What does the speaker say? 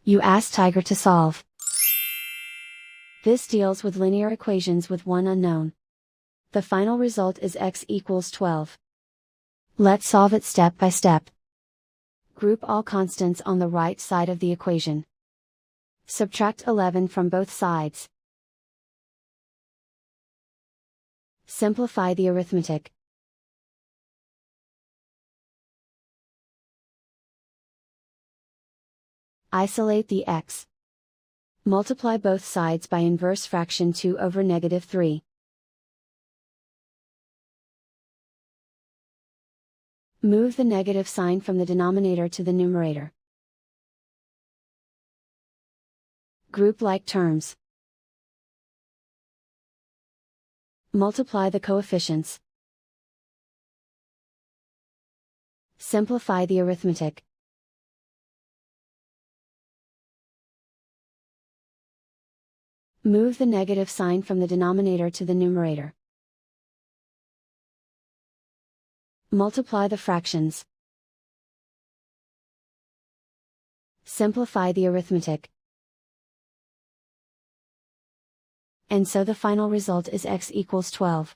You ask Tiger to solve. This deals with linear equations with one unknown. The final result is x equals 12. Let's solve it step by step. Group all constants on the right side of the equation. Subtract 11 from both sides. Simplify the arithmetic. Isolate the x. Multiply both sides by inverse fraction 2 over -3. Move the negative sign from the denominator to the numerator. Group like terms. Multiply the coefficients. Simplify the arithmetic. Move the negative sign from the denominator to the numerator. Multiply the fractions. Simplify the arithmetic. And so the final result is x equals 12.